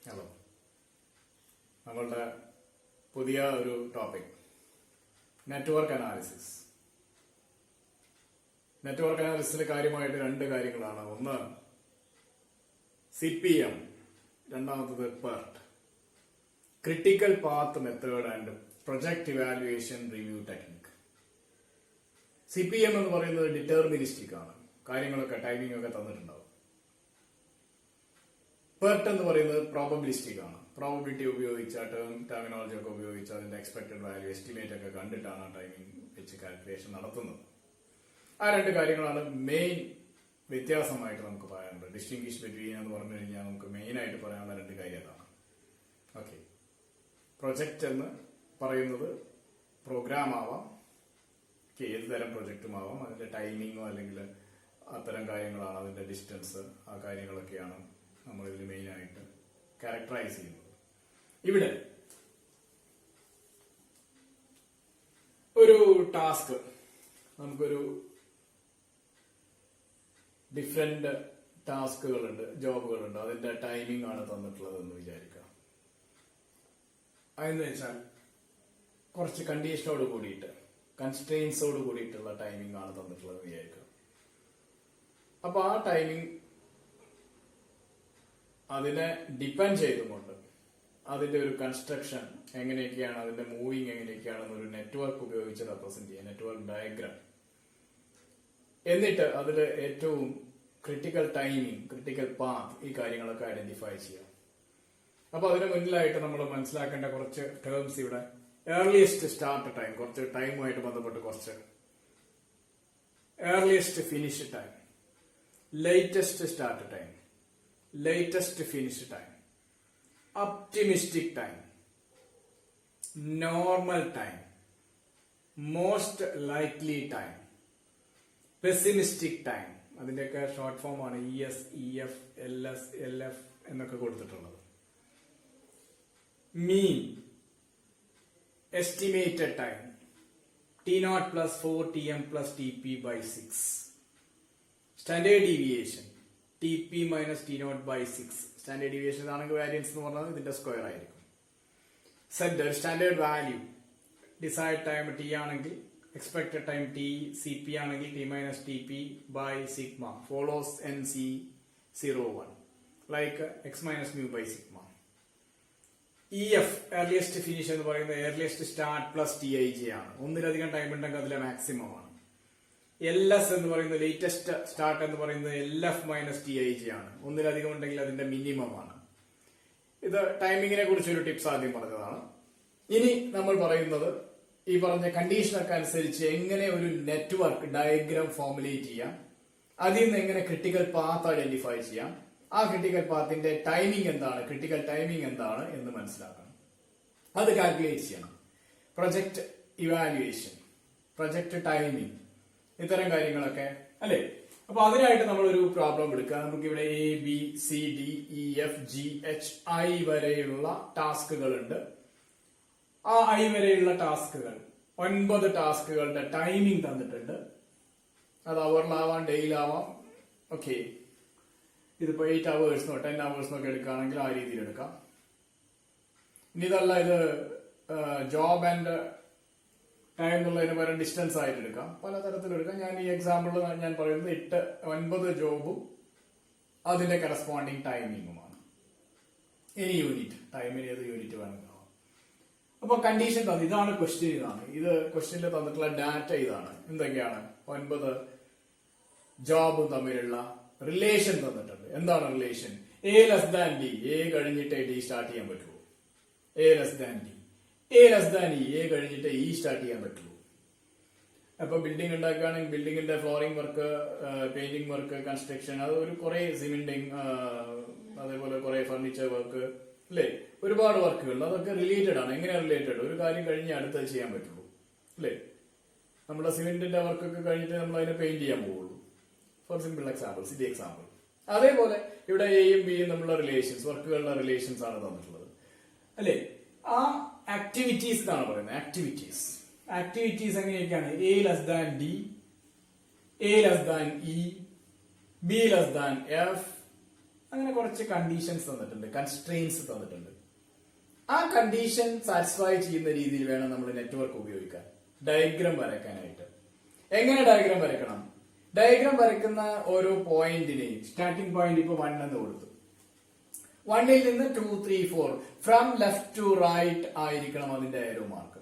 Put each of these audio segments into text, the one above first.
Hello, നമ്മളുടെ പുതിയ ഒരു ടോപ്പിക് നെറ്റ്വർക്ക് അനാലിസിസ്. നെറ്റ്വർക്ക് അനാലിസിസിൽ കാര്യമായിട്ട് രണ്ട് കാര്യങ്ങളാണ്. ഒന്ന് CPM, രണ്ടാമത്തത് PERT, critical path method and project evaluation review technique. CPM എന്ന് പറയുന്നത് ഡിറ്റർമിനിസ്റ്റിക് ആണ്, കാര്യങ്ങളൊക്കെ ടൈമിംഗ് ഒക്കെ തന്നിട്ടുണ്ടാവും. PERT എന്ന് പറയുന്നത് പ്രോബബിലിസ്റ്റിക് ആണ്, പ്രോബബിലിറ്റി ഉപയോഗിച്ച ടെർമിനോളജി ഒക്കെ ഉപയോഗിച്ച് അതിന്റെ എക്സ്പെക്ടഡ് വാല്യൂ എസ്റ്റിമേറ്റ് ഒക്കെ കണ്ടിട്ടാണ് ടൈമിംഗ് വെച്ച് കാൽക്കുലേഷൻ നടത്തുന്നത്. ആ രണ്ട് കാര്യങ്ങളാണ് മെയിൻ വ്യത്യാസമായിട്ട് നമുക്ക് പറയാനുള്ളത്. ഡിസ്റ്റിംഗ്വിഷ് ബിറ്റ്വീൻ എന്ന് പറഞ്ഞു കഴിഞ്ഞാൽ നമുക്ക് മെയിൻ ആയിട്ട് പറയാനുള്ള രണ്ട് കാര്യം അതാണ്. ഓക്കെ, പ്രൊജക്റ്റ് എന്ന് പറയുന്നത് പ്രോഗ്രാം ആവാം, ഏത് തരം പ്രൊജക്റ്റും ആവാം, അതിന്റെ ടൈമിങ്ങോ അല്ലെങ്കിൽ അത്തരം കാര്യങ്ങളാണ്, അതിന്റെ ഡിസ്റ്റൻസ്, ആ കാര്യങ്ങളൊക്കെയാണ് നമ്മൾ ഇതിൽ മെയിൻ ആയിട്ട് ക്യാരക്ടറൈസ് ചെയ്യുന്നത്. ഇവിടെ ഒരു ടാസ്ക്, നമുക്കൊരു ഡിഫറെന്റ് ടാസ്കുകളുണ്ട്, ജോബുകളുണ്ട്, അതിന്റെ ടൈമിംഗ് ആണ് തന്നിട്ടുള്ളത് എന്ന് വിചാരിക്കാം. അതെന്ന് വെച്ചാൽ കുറച്ച് കണ്ടീഷനോട് കൂടിയിട്ട്, കൺസ്ട്രെയിൻസോട് കൂടിയിട്ടുള്ള ടൈമിംഗ് ആണ് തന്നിട്ടുള്ളത് എന്ന് വിചാരിക്കാം. അപ്പൊ ആ ടൈമിംഗ് അതിനെ ഡിപ്പെൻഡ് ചെയ്തുകൊണ്ട് അതിന്റെ ഒരു കൺസ്ട്രക്ഷൻ എങ്ങനെയൊക്കെയാണ്, അതിന്റെ മൂവിങ് എങ്ങനെയൊക്കെയാണെന്നൊരു നെറ്റ്വർക്ക് ഉപയോഗിച്ച് റെപ്രസെന്റ് ചെയ്യുക, നെറ്റ്വർക്ക് ഡയഗ്രാം. എന്നിട്ട് അതിൽ ഏറ്റവും ക്രിട്ടിക്കൽ ടൈമിംഗ്, ക്രിട്ടിക്കൽ പാത്ത്, ഈ കാര്യങ്ങളൊക്കെ ഐഡന്റിഫൈ ചെയ്യാം. അപ്പൊ അതിന് മുന്നിലായിട്ട് നമ്മൾ മനസ്സിലാക്കേണ്ട കുറച്ച് ടേംസ് ഇവിടെ. ഏർലിയസ്റ്റ് സ്റ്റാർട്ട് ടൈം, കുറച്ച് ടൈമുമായിട്ട് ബന്ധപ്പെട്ട് കുറച്ച്. Earliest finish time, latest start time, latest finish time, optimistic time, normal time, most likely time, pessimistic time. അതിന്റെയൊക്കെ ഷോർട്ട് ഫോം ആണ് ES, EF, LS, LF എന്നൊക്കെ കൊടുത്തിട്ടുള്ളത്. Mean, estimated time, T0 plus 4 TM plus TP by 6. Standard deviation TP minus T0 by 6. Standard ഡീവിയേഷൻ ആണെങ്കിൽ variance എന്ന് പറഞ്ഞാൽ ഇതിന്റെ square ആയിരിക്കും. Centre standard value, decide time T ആണെങ്കിൽ എക്സ്പെക്ടഡ് ടൈം T, CP ആണെങ്കിൽ T minus TP by sigma follows NC01 like x minus mu by sigma. EF earliest finish എന്ന് പറയുന്നത് earliest start plus TIJ ആണ്. ഒന്നിലധികം time ഉണ്ടെങ്കിൽ അതിലെ maximum ആണ്. LS എന്ന് പറയുന്നത് ലേറ്റസ്റ്റ് സ്റ്റാർട്ട് എന്ന് പറയുന്നത് LF മൈനസ് TIJ ആണ്. ഒന്നിലധികം ഉണ്ടെങ്കിൽ അതിന്റെ മിനിമം ആണ്. ഇത് ടൈമിങ്ങിനെ കുറിച്ചൊരു ടിപ്സ് ആദ്യം പറഞ്ഞതാണ്. ഇനി നമ്മൾ പറയുന്നത് ഈ പറഞ്ഞ കണ്ടീഷനൊക്കെ അനുസരിച്ച് എങ്ങനെ ഒരു നെറ്റ്വർക്ക് ഡയഗ്രാം ഫോർമുലേറ്റ് ചെയ്യാം, അതിൽ നിന്ന് എങ്ങനെ ക്രിട്ടിക്കൽ പാത്ത് ഐഡന്റിഫൈ ചെയ്യാം, ആ ക്രിട്ടിക്കൽ പാത്തിന്റെ ടൈമിംഗ് എന്താണ്, ക്രിട്ടിക്കൽ ടൈമിംഗ് എന്താണ് എന്ന് മനസ്സിലാക്കണം, അത് കാൽക്കുലേറ്റ് ചെയ്യണം. പ്രൊജക്ട് ഇവാലുവേഷൻ, പ്രൊജക്ട് ടൈമിംഗ്, ഇത്തരം കാര്യങ്ങളൊക്കെ അല്ലെ. അപ്പൊ അതിനായിട്ട് നമ്മൾ ഒരു പ്രോബ്ലം എടുക്കുക. നമുക്ക് ഇവിടെ ABCDEFGHI വരെയുള്ള ടാസ്കുകൾ ഉണ്ട്. ആ I വരെയുള്ള ടാസ്കുകൾ 9 ടാസ്കുകളുടെ ടൈമിംഗ് തന്നിട്ടുണ്ട്. അത് അവറിലാവാം, ഡേയിലാവാം. ഓക്കെ, ഇതിപ്പോ 8 hours 10 hours എടുക്കുകയാണെങ്കിൽ ആ രീതിയിൽ എടുക്കാം. ഇനി ഇതല്ല, ഇത് ജോബ് ആൻഡ് ടൈം എന്നുള്ളതിന് പകരം ഡിസ്റ്റൻസ് ആയിട്ട് എടുക്കാം, പലതരത്തിലെടുക്കാം. ഞാൻ ഈ എക്സാമ്പിളിൽ ഞാൻ പറയുന്നത് 9 ജോബും അതിന്റെ കറസ്പോണ്ടിങ് ടൈമിങ്ങുമാണ്. ഇനി യൂണിറ്റ്, ടൈമിന് ഏത് യൂണിറ്റ് വേണമെങ്കിലും. അപ്പൊ കണ്ടീഷൻ തന്നു, ഇതാണ് ക്വസ്റ്റ്യൻ, ഇതാണ് ഇത് ക്വസ്റ്റ്യനിൽ തന്നിട്ടുള്ള ഡാറ്റ, ഇതാണ് എന്തൊക്കെയാണ് 9 ജോബും തമ്മിലുള്ള റിലേഷൻ തന്നിട്ടുണ്ട്. എന്താണ് relation? A less than D, A കഴിഞ്ഞിട്ട് D സ്റ്റാർട്ട് ചെയ്യാൻ പറ്റുമോ? A less than D, A less than E, A കഴിഞ്ഞിട്ട് E സ്റ്റാർട്ട് ചെയ്യാൻ പറ്റുമോ? അപ്പൊ ബിൽഡിംഗ് ഉണ്ടാക്കുകയാണെങ്കിൽ ബിൽഡിങ്ങിന്റെ flooring work, painting work, construction, അത് ഒരു കുറെ സിമെന്റിങ്, അതേപോലെ കുറെ ഫർണിച്ചർ വർക്ക്, അല്ലെ, ഒരുപാട് വർക്കുകൾ, അതൊക്കെ റിലേറ്റഡ് ആണ്. എങ്ങനെയാ റിലേറ്റഡ്? ഒരു കാര്യം കഴിഞ്ഞ് അടുത്തത് ചെയ്യാൻ പറ്റുള്ളൂ, അല്ലെ. നമ്മുടെ സിമെന്റിന്റെ വർക്കൊക്കെ കഴിഞ്ഞിട്ട് നമ്മൾ അതിനെ പെയിന്റ് ചെയ്യാൻ പോവുള്ളൂ. For simple example, city example. അതേപോലെ ഇവിടെ എയും ബിയും തമ്മിലുള്ള റിലേഷൻസ്, വർക്കുകളുടെ റിലേഷൻസ് ആണ് തന്നിട്ടുള്ളത്, അല്ലെ. ആ ആക്ടിവിറ്റീസ് എന്നാണ് പറയുന്നത്. ആക്ടിവിറ്റീസ് എങ്ങനെയൊക്കെയാണ്? A less than D, A less than E, B less than F, അങ്ങനെ കുറച്ച് കണ്ടീഷൻസ് തന്നിട്ടുണ്ട്, കൺസ്ട്രെയിൻസ് തന്നിട്ടുണ്ട്. ആ കണ്ടീഷൻ സാറ്റിസ്ഫൈ ചെയ്യുന്ന രീതിയിൽ വേണം നമ്മൾ നെറ്റ്വർക്ക് ഉപയോഗിക്കാൻ, ഡയഗ്രാം വരയ്ക്കാനായിട്ട്. എങ്ങനെ ഡയഗ്രാം വരയ്ക്കണം? ഡയഗ്രാം വരയ്ക്കുന്ന ഓരോ പോയിന്റിനെയും സ്റ്റാർട്ടിംഗ് പോയിന്റ് ഇപ്പൊ 1 എന്ന് കൊടുത്തു. 1ൽ നിന്ന് 2, 3, 4 ഫ്രം ലെഫ്റ്റ് ടു റൈറ്റ് ആയിരിക്കണം അതിന്റെ ഏരോ മാർക്ക്.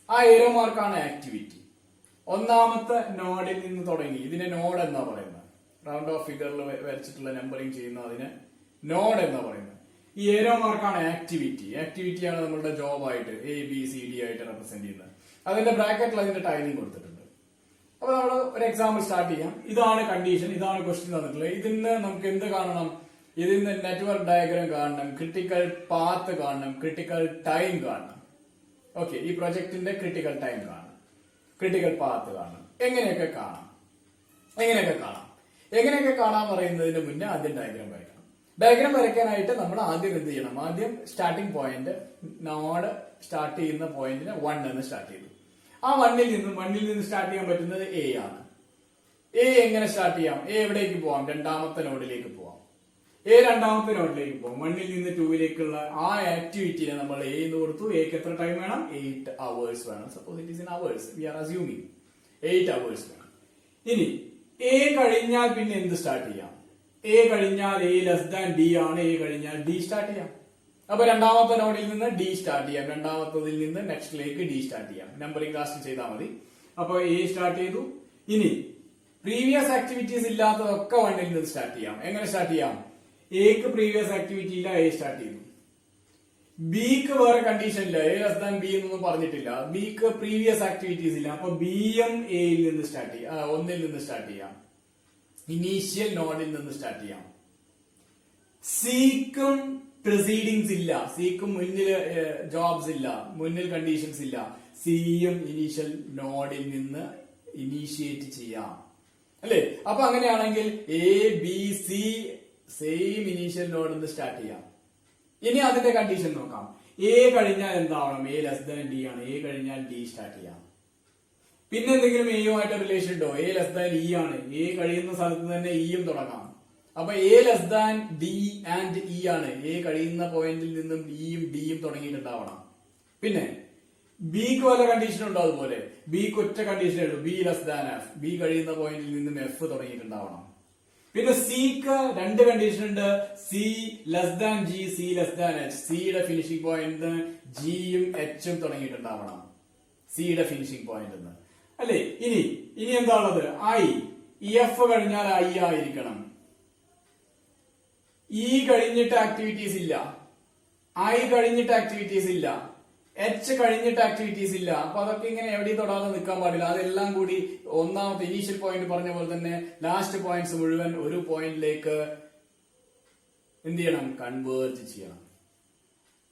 ആ ഏരോ മാർക്കാണ് ആക്ടിവിറ്റി. ഒന്നാമത്തെ നോഡിൽ നിന്ന് തുടങ്ങി, ഇതിനെ നോഡ് എന്നാ പറയുന്നത്. റൗണ്ട് ഓഫ് ഫിഗറിൽ വരച്ചിട്ടുള്ള നമ്പറിംഗ് ചെയ്യുന്ന അതിന് നോഡ് എന്നാ പറയുന്നത്. ഈ ഏരോ മാർക്കാണ് ആക്ടിവിറ്റി. ആക്ടിവിറ്റിയാണ് നമ്മളുടെ ജോബായിട്ട് ABCD ആയിട്ട് റെപ്രസെന്റ് ചെയ്യുന്നത്. അതിന്റെ ബ്രാക്കറ്റിൽ അതിന്റെ ടൈമിംഗ് കൊടുത്തിട്ടുണ്ട്. അപ്പൊ നമ്മൾ ഒരു എക്സാമ്പിൾ സ്റ്റാർട്ട് ചെയ്യാം. ഇതാണ് കണ്ടീഷൻ, ഇതാണ് ക്വസ്റ്റ്യൻ തന്നിട്ടുള്ളത്. ഇതിന് നമുക്ക് എന്ത് കാണണം? ഇതിന് നെറ്റ്വർക്ക് ഡയഗ്രാം കാണണം, ക്രിട്ടിക്കൽ പാത്ത് കാണണം, ക്രിട്ടിക്കൽ ടൈം കാണണം. ഓക്കെ, ഈ പ്രൊജക്ടിന്റെ ക്രിട്ടിക്കൽ ടൈം കാണണം, ക്രിട്ടിക്കൽ പാത്ത് കാണണം. എങ്ങനെയൊക്കെ കാണാൻ പറയുന്നതിന് മുന്നേ ആദ്യം ഡയഗ്രാം വരയ്ക്കണം. ഡയഗ്രാം വരയ്ക്കാനായിട്ട് നമ്മൾ ആദ്യം എന്ത് ചെയ്യണം? ആദ്യം സ്റ്റാർട്ടിംഗ് പോയിന്റ്, നോഡ് സ്റ്റാർട്ട് ചെയ്യുന്ന പോയിന്റിന് 1 എന്ന് സ്റ്റാർട്ട് ചെയ്തു. ആ 1ൽ നിന്ന് സ്റ്റാർട്ട് ചെയ്യാൻ പറ്റുന്നത് A ആണ്. A എങ്ങനെ സ്റ്റാർട്ട് ചെയ്യാം? A എവിടേക്ക് പോവാം? രണ്ടാമത്തെ നോഡിലേക്ക് പോവാം. രണ്ടാമത്തെ നോഡിലേക്ക് പോകും. 1ൽ നിന്ന് 2ലേക്കുള്ള ആ ആക്ടിവിറ്റിനെ നമ്മൾ A എന്ന് കൊടുത്തു. Aക്ക് എത്ര ടൈം വേണം? 8 hours വേണം. Suppose it is in hours, we are assuming 8 hours വേണം. ഇനി A കഴിഞ്ഞാൽ പിന്നെ എന്ത് സ്റ്റാർട്ട് ചെയ്യാം? A കഴിഞ്ഞാൽ A ലെസ് ദാൻ D ആണ്. A കഴിഞ്ഞാൽ D സ്റ്റാർട്ട് ചെയ്യാം. അപ്പൊ രണ്ടാമത്തെ നോഡിൽ നിന്ന് D സ്റ്റാർട്ട് ചെയ്യാം, രണ്ടാമത്തതിൽ നിന്ന് നെക്സ്റ്റിലേക്ക് D സ്റ്റാർട്ട് ചെയ്യാം. നമ്പറിംഗ് കാസ്റ്റ് ചെയ്താൽ മതി. അപ്പൊ A സ്റ്റാർട്ട് ചെയ്തു. ഇനി പ്രീവിയസ് ആക്ടിവിറ്റീസ് ഇല്ലാത്തതൊക്കെ 1ൽ നിന്ന് സ്റ്റാർട്ട് ചെയ്യാം. എങ്ങനെ സ്റ്റാർട്ട് ചെയ്യാം? Aക്ക് പ്രീവിയസ് ആക്ടിവിറ്റി ഇല്ല, A സ്റ്റാർട്ട് ചെയ്തു. Bക്ക് വേറെ കണ്ടീഷൻ ഇല്ല, A ലെസ് ദാൻ B എന്നൊന്നും പറഞ്ഞിട്ടില്ല. Bക്ക് പ്രീവിയസ് ആക്ടിവിറ്റീസ് ഇല്ല. അപ്പൊ Bയും Aയിൽ നിന്ന് സ്റ്റാർട്ട് ചെയ്യാം, 1ൽ നിന്ന് സ്റ്റാർട്ട് ചെയ്യാം. ഇനീഷ്യൽ നോഡിൽ നിന്ന് സ്റ്റാർട്ട് ചെയ്യാം. Cക്കും പ്രിസീഡിങ്സ് ഇല്ല, Cക്കും മുന്നിൽ ജോബ്സ് ഇല്ല, മുന്നിൽ കണ്ടീഷൻസ് ഇല്ല. Cയും ഇനീഷ്യൽ നോഡിൽ നിന്ന് ഇനീഷ്യേറ്റ് ചെയ്യാം, അല്ലെ? അപ്പൊ അങ്ങനെയാണെങ്കിൽ ABC സെയിം ഇനീഷ്യൽ നോഡിൽ നിന്ന് സ്റ്റാർട്ട് ചെയ്യാം. ഇനി അതിന്റെ കണ്ടീഷൻ നോക്കാം. A കഴിഞ്ഞാൽ എന്താവണം? A ലെസ് ദാൻ D ആണ്. A കഴിഞ്ഞാൽ D സ്റ്റാർട്ട് ചെയ്യാം. പിന്നെ എന്തെങ്കിലും എയുമായിട്ട് റിലേഷൻ ഉണ്ടോ? A ലെസ് ദാൻ E ആണ്. A കഴിയുന്ന സ്ഥലത്ത് തന്നെ Eയും തുടങ്ങാം. അപ്പൊ A less than D and E ആണ്. A കഴിയുന്ന പോയിന്റിൽ നിന്നും Eയും Dയും തുടങ്ങിയിട്ടുണ്ടാവണം. പിന്നെ Bക്ക് വല്ല കണ്ടീഷൻ ഉണ്ടോ? അതുപോലെ Bക്ക് ഒറ്റ കണ്ടീഷനേ ഉള്ളൂ, B less than F. B കഴിയുന്ന പോയിന്റിൽ നിന്നും F തുടങ്ങിയിട്ടുണ്ടാവണം. പിന്നെ Cക്ക് 2 കണ്ടീഷൻ ഉണ്ട്, C less than G, C less than H. Cയുടെ ഫിനിഷിംഗ് പോയിന്റ് Gയും Hഉം തുടങ്ങിയിട്ടുണ്ടാവണം, Cയുടെ ഫിനിഷിംഗ് പോയിന്റ്, അല്ലെ? ഇനി എന്താണുള്ളത്? I. F കഴിഞ്ഞാൽ I ആയിരിക്കണം. E കഴിഞ്ഞിട്ട് ആക്ടിവിറ്റീസ് ഇല്ല, I കഴിഞ്ഞിട്ട് ആക്ടിവിറ്റീസ് ഇല്ല, H കഴിഞ്ഞിട്ട് ആക്ടിവിറ്റീസ് ഇല്ല. അപ്പൊ അതൊക്കെ ഇങ്ങനെ എവിടെയും തൊടാതെ നിൽക്കാൻ പാടില്ല. അതെല്ലാം കൂടി ഒന്നാമത്തെ ഇനീഷ്യൽ പോയിന്റ് പറഞ്ഞ പോലെ തന്നെ ലാസ്റ്റ് പോയിന്റ്സ് മുഴുവൻ ഒരു പോയിന്റിലേക്ക് എന്ത് ചെയ്യണം? കൺവേർജ് ചെയ്യണം.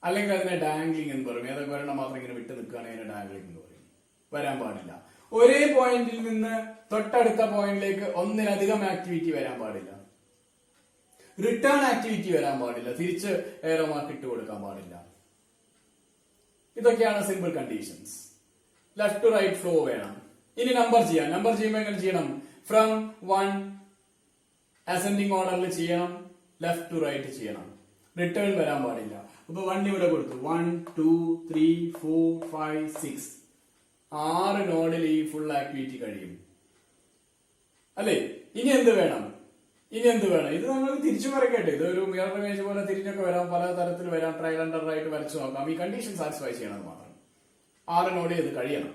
അല്ലെങ്കിൽ അതിനെ ഡാംഗ്ലിംഗ് എന്ന് പറയും. ഏതൊക്കെ ഒരെണ്ണം മാത്രം ഇങ്ങനെ വിട്ട് നിൽക്കുകയാണെങ്കിൽ അതിനെ ഡാംഗ്ലിംഗ് എന്ന് പറയും. വരാൻ പാടില്ല. ഒരേ പോയിന്റിൽ നിന്ന് തൊട്ടടുത്ത പോയിന്റിലേക്ക് ഒന്നിലധികം ആക്ടിവിറ്റി വരാൻ പാടില്ല. റിട്ടേൺ ആക്ടിവിറ്റി വരാൻ പാടില്ല. തിരിച്ച് ഏറോ മാർക്ക് ഇട്ട് കൊടുക്കാൻ പാടില്ല. ഇതൊക്കെയാണ് simple conditions. Left to right flow വേണം. ഇനി നമ്പർ ചെയ്യാം. നമ്പർ ചെയ്യുമ്പോൾ എങ്ങനെ ചെയ്യണം? ഫ്രം 1 അസെൻഡിങ് ഓർഡറിൽ ചെയ്യണം, ലെഫ്റ്റ് ടു റൈറ്റ് ചെയ്യണം. റിട്ടേൺ വരാൻ പാടില്ല. അപ്പൊ 1 ഇവിടെ കൊടുത്തു. 1, 2, 3, 4, 5, 6. 6 നോഡിൽ ഈ ഫുൾ ആക്ടിവിറ്റി കഴിയും, അല്ലെ? ഇനി എന്ത് വേണം? ഇത് നമ്മൾ തിരിച്ചു വരയ്ക്കട്ടെ. ഇതൊരു മിറർ ഇമേജ് പോലെ തിരിഞ്ഞൊക്കെ വരാം, പല തരത്തിൽ വരാം. ട്രയൽ ആൻഡ് എറർ ആയിട്ട് വരച്ചു നോക്കാം. ഈ കണ്ടീഷൻ സാറ്റിസ്ഫൈ ചെയ്യണം മാത്രം. 6 നോഡിൽ ഇത് കഴിയണം.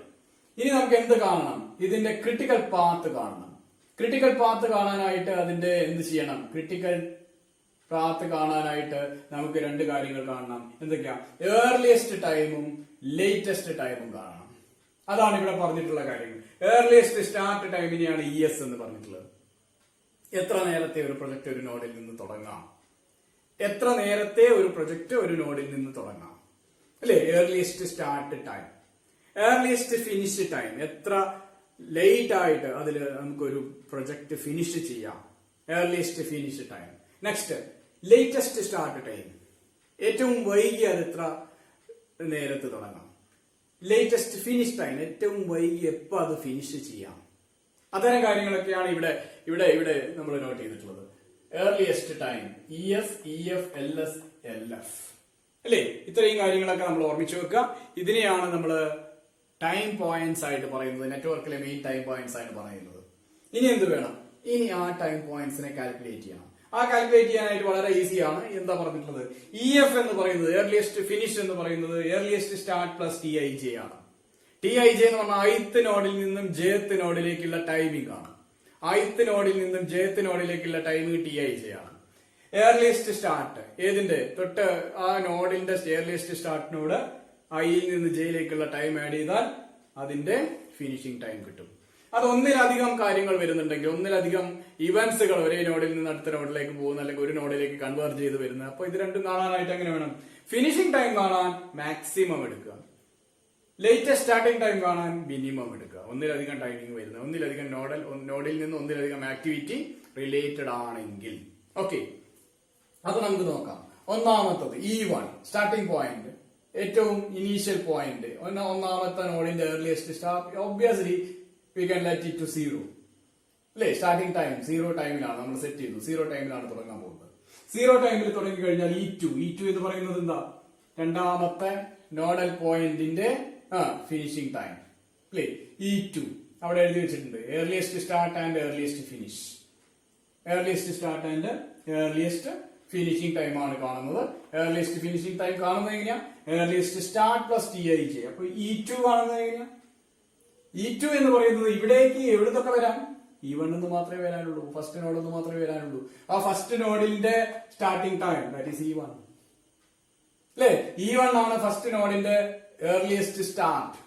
ഇനി നമുക്ക് എന്ത് കാണണം? ഇതിന്റെ ക്രിട്ടിക്കൽ പാത്ത് കാണണം. ക്രിട്ടിക്കൽ പാത്ത് കാണാനായിട്ട് അതിന്റെ എന്ത് ചെയ്യണം? ക്രിട്ടിക്കൽ പാത്ത് കാണാനായിട്ട് നമുക്ക് 2 കാര്യങ്ങൾ കാണണം. എന്തൊക്കെയാ? ഏർലിയസ്റ്റ് ടൈമും ലേറ്റസ്റ്റ് ടൈമും കാണണം. അതാണ് ഇവിടെ പറഞ്ഞിട്ടുള്ള കാര്യങ്ങൾ. ഏർലിയസ്റ്റ് സ്റ്റാർട്ട് ടൈമിനെയാണ് ES എന്ന് പറഞ്ഞിട്ടുള്ളത്. എത്ര നേരത്തെ ഒരു പ്രൊജക്ട് ഒരു നോഡിൽ നിന്ന് തുടങ്ങാം, എത്ര നേരത്തെ ഒരു പ്രൊജക്ട് ഒരു നോഡിൽ നിന്ന് തുടങ്ങാം, അല്ലെ? Earliest start time, earliest finish time, എത്ര ലേറ്റ് ആയിട്ട് അതിൽ നമുക്കൊരു പ്രൊജക്ട് ഫിനിഷ് ചെയ്യാം, earliest finish time. Next latest start time, ഏറ്റവും വൈകി അത് എത്ര നേരത്ത് തുടങ്ങാം. ലേറ്റസ്റ്റ് ഫിനിഷ് ടൈം, ഏറ്റവും വൈകി എപ്പോ അത് ഫിനിഷ് ചെയ്യാം. അത്തരം കാര്യങ്ങളൊക്കെയാണ് ഇവിടെ നമ്മൾ നോട്ട് ചെയ്തിട്ടുള്ളത്. Earliest time ES EF LS LF അല്ലേ? ഇത്രയും കാര്യങ്ങളൊക്കെ നമ്മൾ ഓർമ്മിച്ചു വെക്കുക. ഇതിനെയാണ് നമ്മൾ ടൈം പോയിന്റ്സ് ആയിട്ട് പറയുന്നത്, നെറ്റ്വർക്കിലെ മെയിൻ ടൈം പോയിന്റ്സ് ആയിട്ട് പറയുന്നത്. ഇനി എന്ത് വേണം? ഇനി ആ ടൈം പോയിന്റ്സിനെ കാൽക്കുലേറ്റ് ചെയ്യണം. ആ കാൽക്കുലേറ്റ് ചെയ്യാനായിട്ട് വളരെ ഈസിയാണ്. എന്താ പറഞ്ഞിട്ടുള്ളത്? EF എന്ന് പറയുന്നത് ഏർലിയസ്റ്റ് ഫിനിഷ് എന്ന് പറയുന്നത് ഏർലിയസ്റ്റ് സ്റ്റാർട്ട് പ്ലസ് TIJ ആണ്. TIJ എന്ന് പറഞ്ഞാൽ ith നോഡിൽ നിന്നും jth നോഡിലേക്കുള്ള ടൈമിംഗ് ആണ്. ith നോഡിൽ നിന്നും jth നോഡിലേക്കുള്ള ടൈമിംഗ് TIJ ആണ്. ഏർലിയസ്റ്റ് സ്റ്റാർട്ട് ഏതിന്റെ തൊട്ട് ആ നോഡിന്റെ ഏർലിയസ്റ്റ് സ്റ്റാർട്ടിനോട് ഐയിൽ നിന്ന് ജയിലേക്കുള്ള ടൈം ആഡ് ചെയ്താൽ അതിന്റെ ഫിനിഷിംഗ് ടൈം കിട്ടും. അത് ഒന്നിലധികം കാര്യങ്ങൾ വരുന്നുണ്ടെങ്കിൽ, ഒന്നിലധികം ഇവന്റ്സുകൾ ഒരേ നോഡിൽ നിന്ന് അടുത്ത നോഡിലേക്ക് പോകുന്ന അല്ലെങ്കിൽ ഒരു നോഡിലേക്ക് കൺവേർട്ട് ചെയ്ത് വരുന്നത്, അപ്പൊ ഇത് രണ്ടും കാണാനായിട്ട് എങ്ങനെ വേണം? ഫിനിഷിംഗ് ടൈം കാണാൻ മാക്സിമം എടുക്കുക, ലേറ്റസ്റ്റ് സ്റ്റാർട്ടിംഗ് ടൈം കാണാൻ മിനിമം എടുക്കുക. ഒന്നിലധികം ടൈമിംഗ് വരുന്നത്, ഒന്നിലധികം നോഡിൽ നിന്ന് ഒന്നിലധികം ആക്ടിവിറ്റി റിലേറ്റഡ് ആണെങ്കിൽ. ഓക്കെ, അത് നമുക്ക് നോക്കാം. ഒന്നാമത്തത് E1 സ്റ്റാർട്ടിംഗ് പോയിന്റ്, ഏറ്റവും ഇനീഷ്യൽ പോയിന്റ്. ഒന്നാമത്തെ നോഡിന്റെ earliest start obviously we can let it to 0 അല്ലേ? സ്റ്റാർട്ടിംഗ് ടൈം 0 ടൈമിലാണ് നമ്മൾ സെറ്റ് ചെയ്തു. 0 ടൈമിലാണ് തുടങ്ങാൻ പോകുന്നത്. 0 ടൈമിൽ തുടങ്ങി കഴിഞ്ഞാൽ E2 എന്ന് പറയുന്നത് എന്താ? രണ്ടാമത്തെ നോഡൽ പോയിന്റിന്റെ ഫിനിഷിംഗ് ടൈം അല്ലേ? E2 അവിടെ എഴുതി വെച്ചിട്ടുണ്ട്. Earliest start and earliest finish. Earliest start and earliest finishing time ആണ് കാണുന്നത്. ഏർലിയസ്റ്റ് ഫിനിഷിംഗ് ടൈം കാണുന്നത് എങ്ങനെയാ? Earliest start plus TIJ. അപ്പൊ E2 കാണുന്നത് എങ്ങനെയാ? E2 എന്ന് പറയുന്നത് ഇവിടേക്ക് എവിടുന്നൊക്കെ വരാം? E1 എന്ന് മാത്രമേ വരാനുള്ളൂ. ഫസ്റ്റ് നോഡ് എന്ന് മാത്രമേ വരാനുള്ളൂ. ആ ഫസ്റ്റ് നോഡിന്റെ starting time that is E1 അല്ലേ? E1 ആണ് ഫസ്റ്റ് നോഡിന്റെ ഏർലിയസ്റ്റ് സ്റ്റാർട്ട്.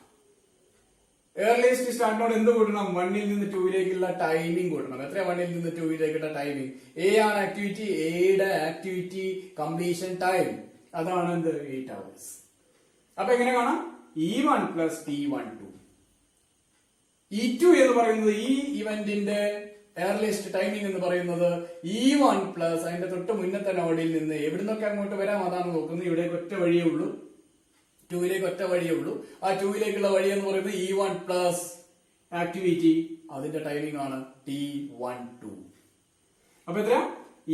ഏർലിയസ്റ്റ് സ്റ്റാർട്ടിനോട് എന്ത് കൂട്ടണം? 1ൽ നിന്ന് 2ലേക്കുള്ള ടൈമിംഗ് കൂട്ടണം. എത്ര 1ൽ നിന്ന് 2ലേക്കുള്ള ടൈമിംഗ്? A ആണ് ആക്ടിവിറ്റി. എയുടെ ആക്ടിവിറ്റി കംപ്ലീഷൻ ടൈം അതാണ് എന്ത്? 8 hours. അപ്പൊ എങ്ങനെ കാണാം? E1 plus T12. E2 എന്ന് പറയുന്നത് ഈ ഇവന്റിന്റെ എയർലിസ്റ്റ് ടൈമിംഗ് എന്ന് പറയുന്നത് E1 പ്ലസ് അതിന്റെ തൊട്ട് മുന്നത്തെ നോഡിൽ നിന്ന് എവിടുന്നൊക്കെ അങ്ങോട്ട് വരാം അതാണ് നോക്കുന്നത്. ഇവിടേക്ക് ഒറ്റ വഴിയേ ഉള്ളൂ, 2ലേക്ക് ഒറ്റ വഴിയേ ഉള്ളൂ. ആ 2ലേക്കുള്ള വഴി എന്ന് പറയുന്നത് E1 പ്ലസ് ആക്ടിവിറ്റി, അതിന്റെ ടൈമിംഗ് ആണ് T12. അപ്പൊ എത്ര?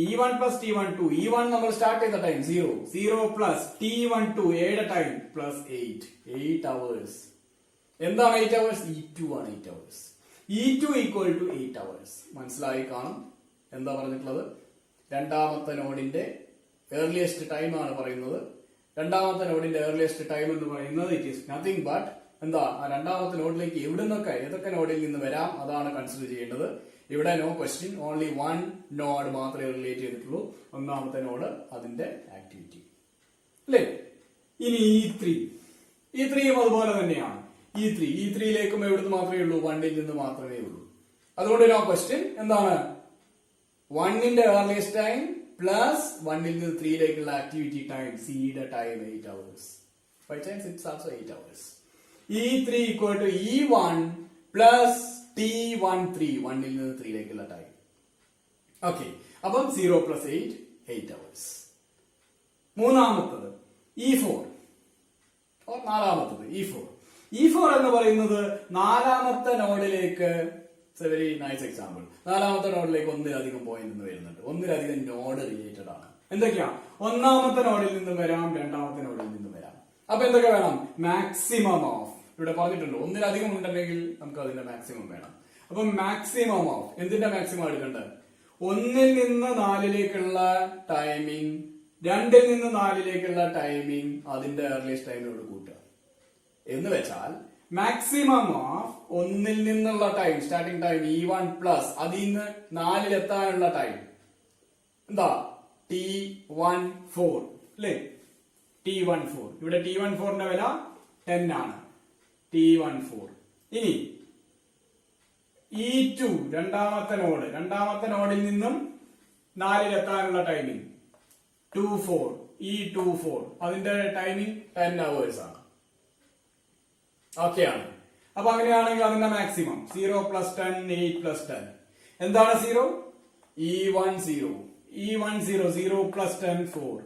E1 plus T12. E1 നമ്മൾ സ്റ്റാർട്ട് ചെയ്ത ടൈം 0 പ്ലസ് T12 എയുടെ ടൈം പ്ലസ് 8 hours. എന്താണ് 8 hours? E2 ആണ് 8 hours. E2 equal to 8 hours. മനസ്സിലായി കാണും എന്താ പറഞ്ഞിട്ടുള്ളത്? രണ്ടാമത്തെ നോഡിന്റെ ഏർലിയസ്റ്റ് ടൈം ആണ് പറയുന്നത്. രണ്ടാമത്തെ നോഡിന്റെ ഏർലിയസ്റ്റ് ടൈം എന്ന് പറയുന്നത് ഇറ്റ് ഈസ് നത്തിങ് ബട്ട് എന്താ? ആ രണ്ടാമത്തെ നോഡിലേക്ക് എവിടുന്നൊക്കെ ഏതൊക്കെ നോഡിൽ നിന്ന് വരാം അതാണ് കൺസിഡർ ചെയ്യേണ്ടത്. ഇവിടെ നോ ക്വസ്റ്റ്യൻ, ഓൺലി 1 നോഡ് മാത്രമേ റിലേറ്റ് ചെയ്തിട്ടുള്ളൂ. ഒന്നാമത്തെ നോഡ് അതിന്റെ ആക്ടിവിറ്റി അല്ലേ? ഇനി E3 അതുപോലെ തന്നെയാണ്. E3യിലേക്കും എവിടുന്ന് മാത്രമേ ഉള്ളൂ? 1ൽ നിന്ന് മാത്രമേ ഉള്ളൂ. അതുകൊണ്ട് നോ ക്വസ്റ്റ്യൻ. എന്താണ്? 1ന്റെ ഏർലിയസ്റ്റ് ടൈം പ്ലസ് 1ൽ നിന്ന് 3ലേക്കുള്ള ആക്ടിവിറ്റി ടൈം, സിയുടെ time 8 hours. By chance it's also 8 hours. E3 equal to E1 plus T13, 1ൽ നിന്ന് 3ലേക്കുള്ള ടൈം. ഓക്കെ, അപ്പം 0 plus 8 hours. മൂന്നാമത്തത് E4. നാലാമത്തത് E4 എന്ന് പറയുന്നത് നാലാമത്തെ നോഡിലേക്ക്, വെരി നൈസ് എക്സാമ്പിൾ, നാലാമത്തെ നോഡിലേക്ക് ഒന്നിലധികം പോയിന്റ് നിന്ന് വരുന്നുണ്ട്. ഒന്നിലധികം നോഡ് റിലേറ്റഡ് ആണ്. എന്തൊക്കെയാ? ഒന്നാമത്തെ നോഡിൽ നിന്നും വരാം, രണ്ടാമത്തെ നോഡിൽ നിന്നും വരാം. അപ്പൊ എന്തൊക്കെ വേണം? Maximum of. ഇവിടെ പറഞ്ഞിട്ടുണ്ട് ഒന്നിലധികം ഉണ്ടെങ്കിൽ നമുക്ക് അതിന്റെ മാക്സിമം വേണം. അപ്പൊ മാക്സിമം ഓഫ് എന്തിന്റെ മാക്സിമം എടുക്കേണ്ടത്? 1ൽ നിന്ന് 4ലേക്കുള്ള ടൈമിംഗ്, 2ൽ നിന്ന് 4ലേക്കുള്ള ടൈമിംഗ് അതിന്റെ ഏർലിയസ്റ്റ് ടൈമിനോട് കൂട്ടുക എന്ന് വെച്ചാൽ മാക്സിമം ഓഫ് 1ൽ നിന്നുള്ള time, starting time E1 plus അതിൽ നിന്ന് 4ൽ എത്താനുള്ള ടൈം എന്താ? T14 അല്ലേ? T14. ഇവിടെ T14ന്റെ വില 10 ആണ്. T14. ഇനി E2 രണ്ടാമത്തെ നോഡിൽ നിന്നും 4ൽ എത്താനുള്ള ടൈമിംഗ് 24. E24 അതിന്റെ ടൈമിംഗ് 10 hours ആണ്. ഓക്കെ ആണ്. അപ്പൊ അങ്ങനെയാണെങ്കിൽ അതിന്റെ മാക്സിമം 0 plus 10, 8 plus 10. എന്താണ് 0? E10. 0 plus 10, 4.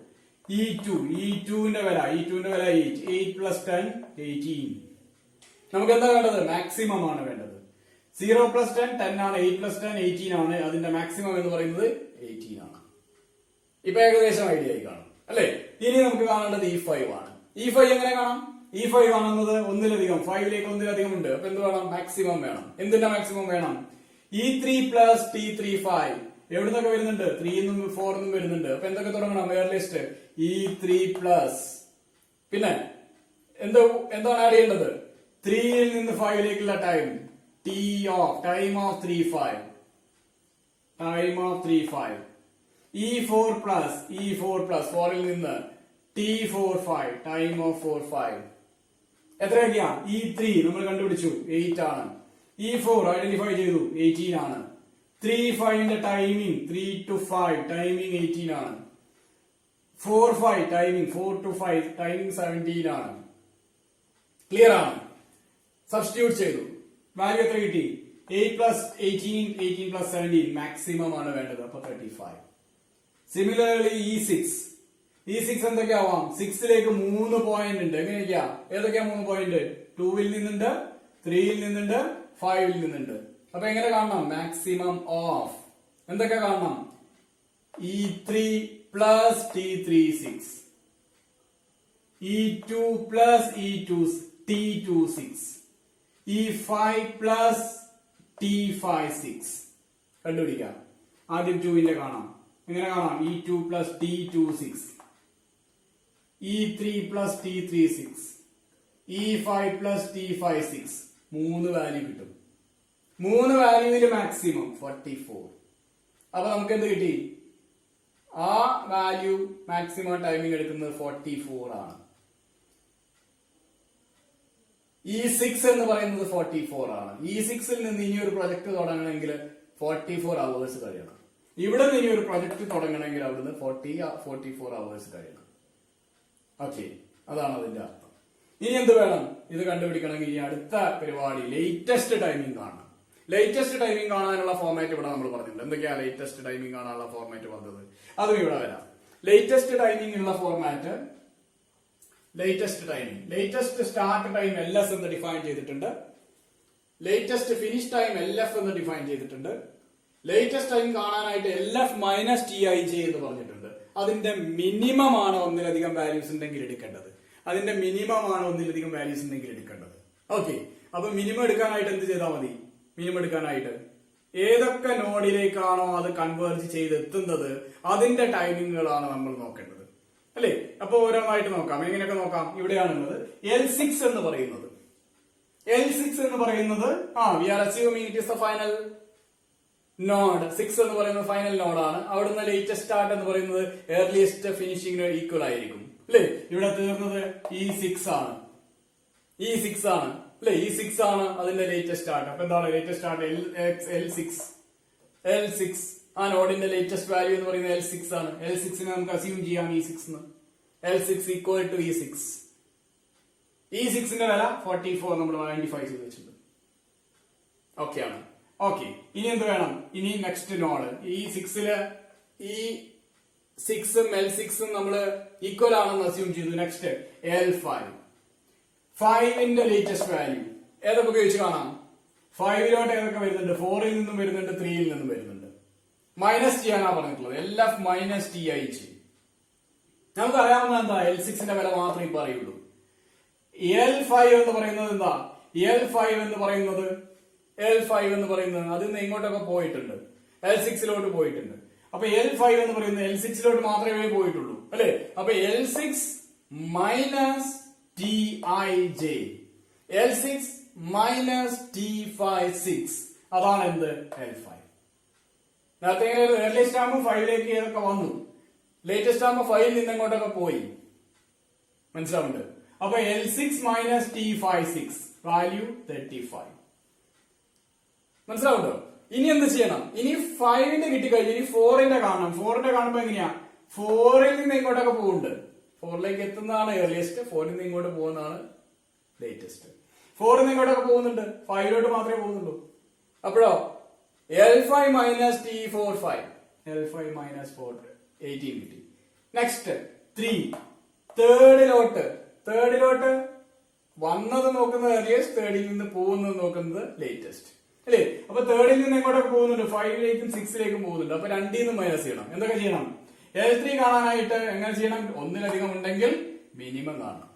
E2ന്റെ വില 8 plus 10, 18. നമുക്ക് എന്താ വേണ്ടത്? മാക്സിമം ആണ് വേണ്ടത്. 0 plus 10 10 ആണ്, 8 plus 10 18 ആണ്. അതിന്റെ മാക്സിമം എന്ന് പറയുന്നത് 18 ആണ്. ഇപ്പൊ ഏകദേശം ഐഡിയ ആയി കാണും അല്ലെ. ഇനി നമുക്ക് കാണേണ്ടത് E5 ആണ്. E5 എങ്ങനെ കാണാം? E5 കാണുന്നത് ഒന്നിലധികം 5ലേക്ക് ഒന്നിലധികം ഉണ്ട്. അപ്പൊ എന്ത് വേണം? മാക്സിമം വേണം. എന്തിന്റെ മാക്സിമം വേണം? E3 പ്ലസ് T35 എവിടുന്നൊക്കെ വരുന്നുണ്ട്? 3 നിന്നും 4 നിന്നും വരുന്നുണ്ട്. അപ്പൊ എന്തൊക്കെ തുടങ്ങണം? ഏർലിസ്റ്റ് E3 പ്ലസ് പിന്നെ എന്താണ് ആഡ് ചെയ്യേണ്ടത്? 3ൽ നിന്ന് 5ലേക്കുള്ള time time of 35 E4 plus 4ൽ നിന്ന് T45 ടൈം ഓഫ് 45 എത്രയൊക്കെയാ? E3 നമ്മൾ കണ്ടുപിടിച്ചു 8 ആണ്. E4 ഐഡന്റിഫൈ ചെയ്തു 18 ആണ്. 35ന്റെ ടൈമിംഗ് 3 to 5 ടൈമിംഗ് 18 ആണ്. 4 ടൈമിംഗ് 4 to 5 ടൈമിംഗ് 17 ആണ്. ക്ലിയർ ആണ്? സബ്സ്റ്റിറ്റ്യൂട്ട് ചെയ്തു. വാല്യൂ എത്ര കിട്ടി? 8 പ്ലസ് 18 18 പ്ലസ് 17 മാക്സിമം ആണ് വേണ്ടത്. അപ്പൊ 35. Similarly E6 എന്തൊക്കെയാവാം? 6ലേക്ക് 3 പോയിന്റ് ഉണ്ട്. എങ്ങനെയൊക്കെയാ? ഏതൊക്കെയാ 3 പോയിന്റ്? 2ൽ നിന്നുണ്ട്, 3ൽ നിന്നുണ്ട്, 5ൽ നിന്നുണ്ട്. അപ്പൊ എങ്ങനെ കാണണം? മാക്സിമം ഓഫ് എന്തൊക്കെ കാണണം? E3 plus T36 E2 plus T26 E5 plus T56 കണ്ടുപിടിക്കാം. ആദ്യം 2ന്റെ കാണാം. എങ്ങനെ കാണാം? E2 plus T26 E3 plus T36 E5 plus T56 3 value കിട്ടും. 3 വാല്യൂവിൽ മാക്സിമം 44. അപ്പൊ നമുക്ക് എന്ത് കിട്ടി? ആ വാല്യൂ മാക്സിമം ടൈമിംഗ് എടുക്കുന്നത് 44 ആണ്. E6 എന്ന് പറയുന്നത് 44 ആണ്. E6ൽ നിന്ന് ഇനി ഒരു പ്രൊജക്ട് തുടങ്ങണമെങ്കിൽ 44 അവേഴ്സ് കഴിയണം. ഇവിടെ നിന്ന് ഇനി ഒരു പ്രൊജക്ട് തുടങ്ങണമെങ്കിൽ അവിടുന്ന് 44 അവേഴ്സ് കഴിയണം. ഓക്കെ, അതാണ് അതിന്റെ അർത്ഥം. ഇനി എന്ത് വേണം? ഇത് കണ്ടുപിടിക്കണമെങ്കിൽ ഇനി അടുത്ത പരിപാടി ലേറ്റസ്റ്റ് ടൈമിംഗ് കാണണം. ലേറ്റസ്റ്റ് ടൈമിംഗ് കാണാനുള്ള ഫോർമാറ്റ് ഇവിടെ നമ്മൾ പറഞ്ഞിട്ടുണ്ട്. എന്തൊക്കെയാ ലേറ്റസ്റ്റ് ടൈമിംഗ് കാണാനുള്ള ഫോർമാറ്റ് പറഞ്ഞത്? അതും ഇവിടെ വരാം. ലേറ്റസ്റ്റ് ടൈമിംഗ് ഉള്ള format latest start time LS എന്ന് ഡിഫൈൻ ചെയ്തിട്ടുണ്ട്. ലേറ്റസ്റ്റ് ഫിനിഷ് ടൈം LF എന്ന് ഡിഫൈൻ ചെയ്തിട്ടുണ്ട്. ലേറ്റസ്റ്റ് ടൈം കാണാനായിട്ട് LF മൈനസ് TIJ എന്ന് പറഞ്ഞിട്ടുണ്ട്. അതിന്റെ മിനിമം ആണ് ഒന്നിലധികം വാല്യൂസ് ഉണ്ടെങ്കിൽ എടുക്കേണ്ടത്. ഓക്കെ, അപ്പൊ മിനിമം എടുക്കാനായിട്ട് എന്ത് ചെയ്താൽ മതി? മിനിമം എടുക്കാനായിട്ട് ഏതൊക്കെ നോഡിലേക്കാണോ അത് കൺവേർജ് ചെയ്തെത്തുന്നത് അതിന്റെ ടൈമിങ്ങുകളാണ് നമ്മൾ നോക്കേണ്ടത് അല്ലെ. അപ്പൊ ഓരോന്നായിട്ട് നോക്കാം. എങ്ങനെയൊക്കെ നോക്കാം? ഇവിടെയാണുള്ളത് L6 എന്ന് പറയുന്നത്. We are assuming it is the final node. 6 എന്ന് പറയുന്നത് ഫൈനൽ നോഡാണ്. അവിടുന്ന് ലേറ്റസ്റ്റ് സ്റ്റാർട്ട് എന്ന് പറയുന്നത് ഏർലിയസ്റ്റ് ഫിനിഷിംഗിന് ഈക്വൽ ആയിരിക്കും അല്ലെ. ഇവിടെ തീർന്നത് E6 ആണ് അല്ലെ. E6 ആണ് അതിന്റെ ലേറ്റസ്റ്റ് സ്റ്റാർട്ട്. അപ്പൊ എന്താണ് ലേറ്റസ്റ്റ് സ്റ്റാർട്ട്? L6 ആ നോഡിന്റെ ലേറ്റസ്റ്റ് വാല്യൂ എന്ന് പറയുന്നത് L6 ആണ്. L6നെ നമുക്ക് അസ്യൂം ചെയ്യാം E6 എന്ന്. L6 equal to E6. E6ന്റെ വില 44 നമ്മൾ ഐഡന്റിഫൈ ചെയ്ത് വെച്ചിട്ടുണ്ട്. ഓക്കെ ആണ്. ഓക്കെ, ഇനി എന്ത് വേണം? ഇനി നെക്സ്റ്റ് നോഡ് E6ല് E6ഉം L6ഉം നമ്മള് ഈക്വൽ ആണെന്ന് അസ്യൂം ചെയ്തു. നെക്സ്റ്റ് L5ന്റെ ലേറ്റസ്റ്റ് വാല്യൂ ഏതൊക്കെ ഉപയോഗിച്ച് കാണാം? 5ലോട്ട് ഏതൊക്കെ വരുന്നുണ്ട്? 4ൽ നിന്നും വരുന്നുണ്ട്, 3ൽ നിന്നും വരുന്നുണ്ട്. മൈനസ് ചെയ്യാനാ പറഞ്ഞിട്ടുള്ളത്. LF minus TIJ. നമുക്ക് അറിയാവുന്ന എന്താ? L6ന്റെ വില മാത്രമേ ഇപ്പൊ അറിയുള്ളൂ. L5 എന്ന് പറയുന്നത് എന്താ? L5 എന്ന് പറയുന്നത് അതിൽ നിന്ന് ഇങ്ങോട്ടൊക്കെ പോയിട്ടുണ്ട്, L6ലോട്ട് പോയിട്ടുണ്ട്. അപ്പൊ L5 എന്ന് പറയുന്നത് L6ലോട്ട് മാത്രമേ പോയിട്ടുള്ളൂ അല്ലെ. അപ്പൊ L6 minus TIJ, L6 minus T56 അതാണ് എന്ത്? L5. നേരത്തെ ഏർലിയസ്റ്റ് ആകുമ്പോൾ 5ലേക്ക് ഏതൊക്കെ വന്നു, ലേറ്റസ്റ്റ് ആകുമ്പോൾ 5ൽ നിന്ന് ഇങ്ങോട്ടൊക്കെ പോയി. മനസ്സിലാവുന്നുണ്ട്? അപ്പൊ L6 മൈനസ് T56 വാല്യൂ 35. മനസ്സിലാവുണ്ടോ? ഇനി എന്ത് ചെയ്യണം? ഇനി 5ന്റെ കിട്ടിക്കഴിഞ്ഞു, ഇനി 4ന്റെ കാണണം. 4ന്റെ കാണുമ്പോ എങ്ങനെയാ? 4ൽ നിന്ന് ഇങ്ങോട്ടൊക്കെ പോകുന്നുണ്ട്. 4ലേക്ക് എത്തുന്നതാണ് ഏർലിയസ്റ്റ്, 4ൽ നിന്ന് ഇങ്ങോട്ട് പോകുന്നതാണ് ലേറ്റസ്റ്റ്. 4ൽ നിന്ന് ഇങ്ങോട്ടൊക്കെ പോകുന്നുണ്ട്, 5ലോട്ട് മാത്രമേ പോകുന്നുള്ളൂ. അപ്പോഴോ L5 minus T45, L5 minus 18 കിട്ടി. നെക്സ്റ്റ് 3 തേർഡിലോട്ട് വന്നത് നോക്കുന്നത് ഏർലിയസ്റ്റ്, തേർഡിൽ നിന്ന് പോകുന്നത് നോക്കുന്നത് ലേറ്റസ്റ്റ് അല്ലേ. അപ്പൊ തേർഡിൽ നിന്ന് എങ്ങോട്ടൊക്കെ പോകുന്നുണ്ട്? 5ലേക്കും 6ലേക്കും പോകുന്നുണ്ട്. അപ്പൊ 2ൽ നിന്ന് മൈനസ് ചെയ്യണം. എന്തൊക്കെ ചെയ്യണം? L3 കാണാനായിട്ട് എങ്ങനെ ചെയ്യണം? ഒന്നിലധികം ഉണ്ടെങ്കിൽ മിനിമം കാണണം.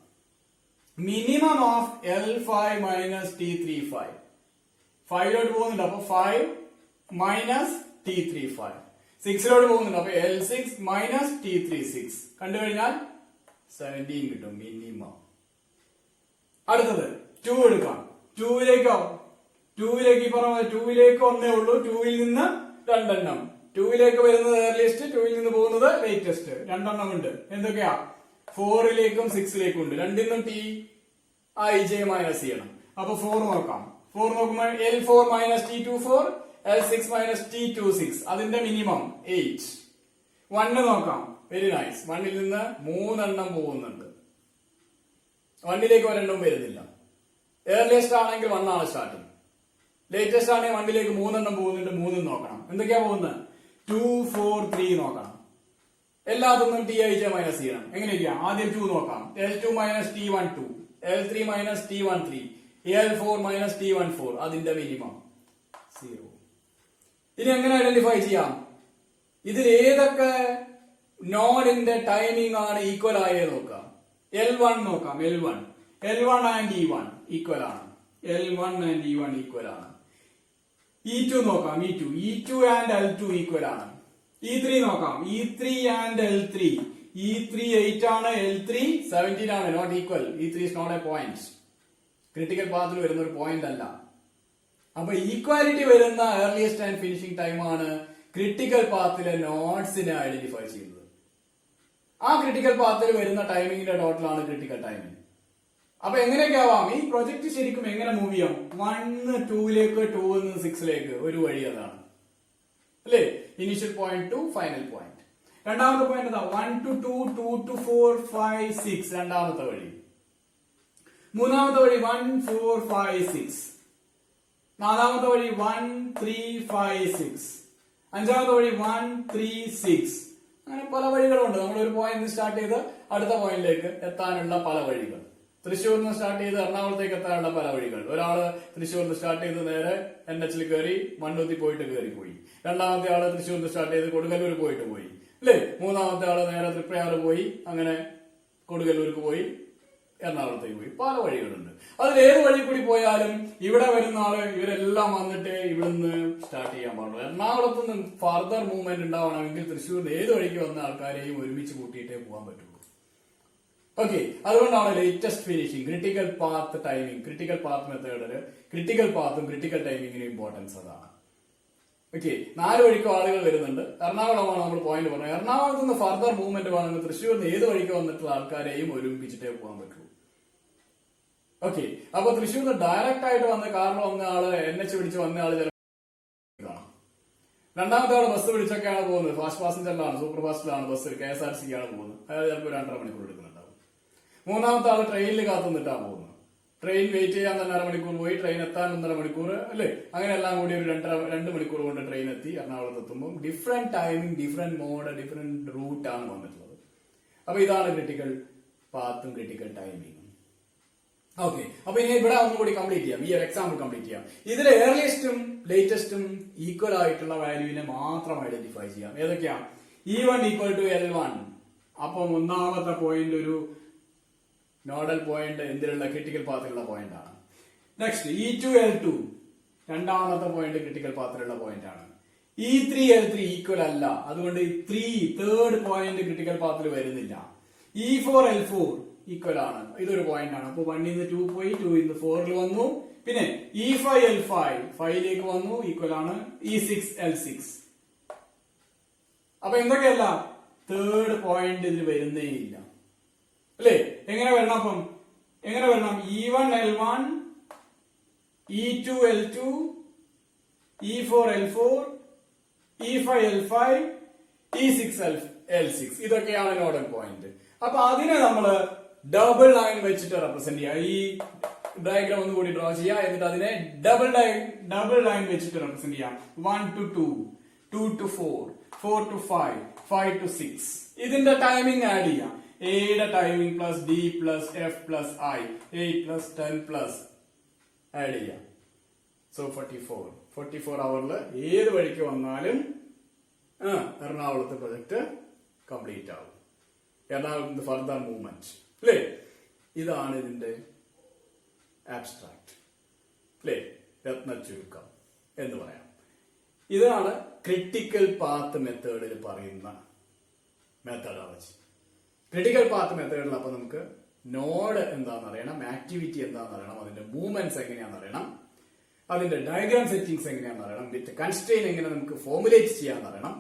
Minimum of L5 minus T35. 5 പോകുന്നുണ്ട്, അപ്പൊ 5 മൈനസ് T35. 6 പോകുന്നുണ്ട്, അപ്പൊ L6 മൈനസ് T36 കണ്ടുകഴിഞ്ഞാൽ 17 കിട്ടും മിനിമം. അടുത്തത് 2 എടുക്കാം. 2ലേക്ക് ഈ പറഞ്ഞ 2ലേക്ക് ഒന്നേ ഉള്ളൂ. 2ൽ നിന്ന് രണ്ടെണ്ണം. 2ലേക്ക് വരുന്നത് ഏർലിയസ്റ്റ്, 2ൽ നിന്ന് പോകുന്നത് ലേറ്റസ്റ്റ്. രണ്ടെണ്ണം ഉണ്ട്. എന്തൊക്കെയാ? 4ലേക്കും 6ലേക്കും ഉണ്ട്. രണ്ടിന്നും T i മൈനസ് ചെയ്യണം. അപ്പൊ 4 നോക്കാം. 4 നോക്കുമ്പോൾ L4 minus T24, L6 minus T26. അതിന്റെ മിനിമം 8. 1 നോക്കാം. Very nice. 1ൽ നിന്ന് 3 എണ്ണം പോകുന്നുണ്ട്. 1ലേക്ക് ഒരെണ്ണം വരുന്നില്ല. ഏർലിയസ്റ്റ് ആണെങ്കിൽ 1 ആണ് സ്റ്റാർട്ടിങ്. ലേറ്റസ്റ്റ് ആണെങ്കിൽ 1ലേക്ക് 3 എണ്ണം പോകുന്നുണ്ട്. 3 നോക്കണം. എന്തൊക്കെയാ പോകുന്നത്? 2, 4, 3 നോക്കണം. എല്ലാത്തിനും Tij മൈനസ് ചെയ്യണം. എങ്ങനെയൊക്കെയാ? ആദ്യം 2 നോക്കാം. L2 minus T12, L3 minus T13, L4 minus T14. അതിന്റെ മിനിമം 0. ഇനി എങ്ങനെ ഐഡന്റിഫൈ ചെയ്യാം? ഇതിൽ ഏതൊക്കെ നോഡിന്റെ ടൈമിംഗ് ആണ് ഈക്വൽ ആയത് നോക്കാം. L1 നോക്കാം. L1 ആൻഡ് E1 ഈക്വൽ ആണ്. L1 ആൻഡ് E1 ഈക്വൽ ആണ്. E2 നോക്കാം. E2 ആൻഡ് L2 ഈക്വൽ ആണ്. E3 നോക്കാം. E3 and L3. E3 8 ആണ്, L3 17 ആണ്. Not equal. E3 is not a point. Critical പാത്തിൽ വരുന്ന ഒരു പോയിന്റ് അല്ല. അപ്പൊ ഈക്വാലിറ്റി വരുന്ന ഏർലിയസ്റ്റ് ആൻഡ് ഫിനിഷിംഗ് ടൈം ആണ് ക്രിട്ടിക്കൽ പാത്തിലെ നോഡ്സിനെ ഐഡന്റിഫൈ ചെയ്യുന്നത്. ആ ക്രിട്ടിക്കൽ പാത്തിൽ വരുന്ന ടൈമിങ്ങിന്റെ ടോട്ടലാണ് ക്രിട്ടിക്കൽ ടൈമിംഗ്. അപ്പൊ എങ്ങനെയൊക്കെ ആവാം? ഈ പ്രൊജക്ട് ശരിക്കും എങ്ങനെ മൂവ് ചെയ്യാം? 1 2ലേക്ക്, 2 6ലേക്ക് ഒരു വഴി അതാണ് അല്ലേ? Initial point two final point. രണ്ടാമത്തെ പോയിന്റ് എന്താ? 1 to 2, 2 to 4, 5, 6 രണ്ടാമത്തെ വഴി. മൂന്നാമത്തെ വഴി 1 4 5 6. നാലാമത്തെ വഴി 1 3 5 6. അഞ്ചാമത്തെ വഴി 1 3 6. അങ്ങനെ പല വഴികളുണ്ട്. നമ്മൾ ഒരു പോയിന്റ് സ്റ്റാർട്ട് ചെയ്ത് അടുത്ത പോയിന്റിലേക്ക് എത്താനുള്ള പല വഴികൾ. തൃശ്ശൂരിൽ നിന്ന് സ്റ്റാർട്ട് ചെയ്ത് എറണാകുളത്തേക്ക് എത്താനുള്ള പല വഴികൾ. ഒരാള് തൃശ്ശൂരിൽ നിന്ന് സ്റ്റാർട്ട് ചെയ്ത് നേരെ NH കയറി മണ്ണുത്തി പോയിട്ട് പോയി. രണ്ടാമത്തെ ആള് തൃശ്ശൂരിൽ നിന്ന് സ്റ്റാർട്ട് ചെയ്ത് കൊടുങ്ങല്ലൂർ പോയിട്ട് പോയി അല്ലേ? മൂന്നാമത്തെ ആള് നേരെ തൃപ്രയാറ് പോയി, അങ്ങനെ കൊടുങ്ങല്ലൂർക്ക് പോയി, എറണാകുളത്തേക്ക് പോയി. പല വഴികളുണ്ട്. അതിൽ ഏത് വഴി കൂടി പോയാലും ഇവിടെ വരുന്ന ആള് ഇവരെല്ലാം വന്നിട്ട് ഇവിടുന്ന് സ്റ്റാർട്ട് ചെയ്യാൻ പാടുള്ളൂ. എറണാകുളത്ത് നിന്ന് ഫർദർ മൂവ്മെന്റ് ഉണ്ടാവണമെങ്കിൽ തൃശ്ശൂരിൽ ഏത് വഴിക്ക് വന്ന ആൾക്കാരെയും ഒരുമിച്ച് കൂട്ടിയിട്ടേ പോകാൻ പറ്റുള്ളൂ. ഓക്കെ, അതുകൊണ്ടാണ് latest finishing, critical path timing, critical path മെത്തേഡില് ക്രിട്ടിക്കൽ പാത്തും ക്രിട്ടിക്കൽ ടൈമിങ്ങിനും ഇമ്പോർട്ടൻസ് അതാണ്. ഓക്കെ, 4 വഴിക്കും ആളുകൾ വരുന്നുണ്ട്. എറണാകുളമാണ് നമ്മൾ പോയിന്റ് പറഞ്ഞത്. എറണാകുളത്ത് നിന്ന് ഫർദർ മൂവ്മെന്റ് വേണമെങ്കിൽ തൃശ്ശൂരിൽ നിന്ന് ഏത് വഴിക്ക് വന്നിട്ടുള്ള ആൾക്കാരെയും ഒരുമിപ്പിച്ചിട്ടേ പോകാൻ പറ്റുള്ളൂ. ഓക്കെ, അപ്പൊ തൃശ്ശൂരിൽ നിന്ന് ഡയറക്റ്റ് ആയിട്ട് വന്ന കാറിൽ വന്ന ആള് NH പിടിച്ച് വന്ന ആള് ചിലപ്പോൾ രണ്ടാമത്തെ ആള് ബസ് പിടിച്ചൊക്കെയാണ് പോകുന്നത്. ഫാസ്റ്റ് പാസഞ്ചറിലാണ്, സൂപ്പർ ഫാസ്റ്റിലാണ് ബസ്, KSRTCക്കാണ് പോകുന്നത്. അയാൾ ചിലപ്പോൾ 2.5 മണിക്കൂർ എടുക്കുന്നുണ്ടാവും. മൂന്നാമത്തെ ആള് ട്രെയിനിൽ കാത്തുനിന്നിട്ടാണ് പോകുന്നത്. ട്രെയിൻ വെയിറ്റ് ചെയ്യാൻ തന്നെ 1.5 മണിക്കൂർ പോയി, ട്രെയിൻ എത്താൻ 1.5 മണിക്കൂർ അല്ലേ? അങ്ങനെ എല്ലാം കൂടി ഒരു 2 മണിക്കൂർ കൊണ്ട് ട്രെയിൻ എത്തി എറണാകുളത്ത് എത്തുമ്പോൾ different timing, different mode, different route ആണ് വന്നിട്ടുള്ളത്. അപ്പൊ ഇതാണ് ക്രിട്ടിക്കൽ പാത്തും ക്രിട്ടിക്കൽ ടൈമിംഗും. ഓക്കെ, അപ്പൊ ഇനി ഇവിടെ ഒന്നുകൂടി കംപ്ലീറ്റ് ചെയ്യാം. ഈ ഒരു എക്സാമ്പിൾ കംപ്ലീറ്റ് ചെയ്യാം. ഇതിൽ ഏർലിയസ്റ്റും ലേറ്റസ്റ്റും ഈക്വൽ ആയിട്ടുള്ള വാല്യൂവിനെ മാത്രം ഐഡന്റിഫൈ ചെയ്യാം. ഏതൊക്കെയാ? E1 equal to L1. അപ്പം ഒന്നാമത്തെ പോയിന്റ് ഒരു നോഡൽ പോയിന്റ് എന്തിലുള്ള ക്രിട്ടിക്കൽ പാത്തിലുള്ള പോയിന്റ് ആണ്. നെക്സ്റ്റ് E2 L2 രണ്ടാമത്തെ പോയിന്റ് ക്രിട്ടിക്കൽ പാത്തിലുള്ള പോയിന്റ് ആണ്. E3 L3 ഈക്വൽ അല്ല, അതുകൊണ്ട് 3 തേർഡ് പോയിന്റ് ക്രിട്ടിക്കൽ പാത്തിൽ വരുന്നില്ല. E4 L4 ഈക്വൽ ആണ്, ഇതൊരു പോയിന്റ് ആണ്. അപ്പൊ 1 നിന്ന് 2 പോയി, 2 നിന്ന് 4 വന്നു. പിന്നെ E5 L5 5ലേക്ക് വന്നു, ഈക്വൽ ആണ്. E6 L6. അപ്പൊ എന്തൊക്കെയല്ല? തേർഡ് പോയിന്റ് ഇതിൽ വരുന്നേ ഇല്ല അല്ലേ? എങ്ങനെ വരണം? അപ്പം എങ്ങനെ വരണം? E1 L1, E2 L2, E4 L4, E5 L5, E6 L6. ഇതൊക്കെയാണ് നോഡൽ പോയിന്റ്. അപ്പൊ അതിനെ നമ്മള് ഡബിൾ ലൈൻ വെച്ചിട്ട് റെപ്രസെന്റ് ചെയ്യുക. ഈ ഡയഗ്രാം ഒന്ന് കൂടി ഡ്രോ ചെയ്യുക. എന്നിട്ട് അതിനെ ഡബിൾ ലൈൻ വെച്ചിട്ട് റെപ്രസെന്റ് ചെയ്യാം. 1 to 2, 2 to 4, 4 to 5, 5 to 6. ഇതിന്റെ ടൈമിംഗ് ആഡ് ചെയ്യാം. എയുടെ timing plus D plus F plus I, 8 plus 10 plus add ചെയ്യാം. സോ 44 അവറിൽ ഏത് വഴിക്ക് വന്നാലും എറണാകുളത്ത് പ്രൊജക്ട് കംപ്ലീറ്റ് ആവും. എറണാകുളത്ത് ഫർദർ മൂവ്മെന്റ് അല്ലേ? ഇതാണ് ഇതിന്റെ ആബ്സ്ട്രാക്ട് അല്ലേ? രത്ന ചുരുക്കം എന്ന് പറയാം. ഇതാണ് ക്രിട്ടിക്കൽ പാത്ത് മെത്തേഡിൽ പറയുന്ന മെത്തഡോളജി. ക്രിട്ടിക്കൽ പാത്ത് മെത്തേഡിൽ അപ്പൊ നമുക്ക് നോഡ് എന്താണെന്ന് അറിയണം, ആക്ടിവിറ്റി എന്താണെന്ന് അറിയണം, അതിന്റെ മൂവ്മെന്റ്സ് എങ്ങനെയാണെന്ന് അറിയണം, അതിന്റെ ഡയഗ്രാം സെറ്റിംഗ്സ് എങ്ങനെയാണെന്ന് അറിയണം, വിത്ത് കൺസ്ട്രെയിൻ എങ്ങനെ നമുക്ക് ഫോർമുലേറ്റ് ചെയ്യാന്ന് അറിയണം,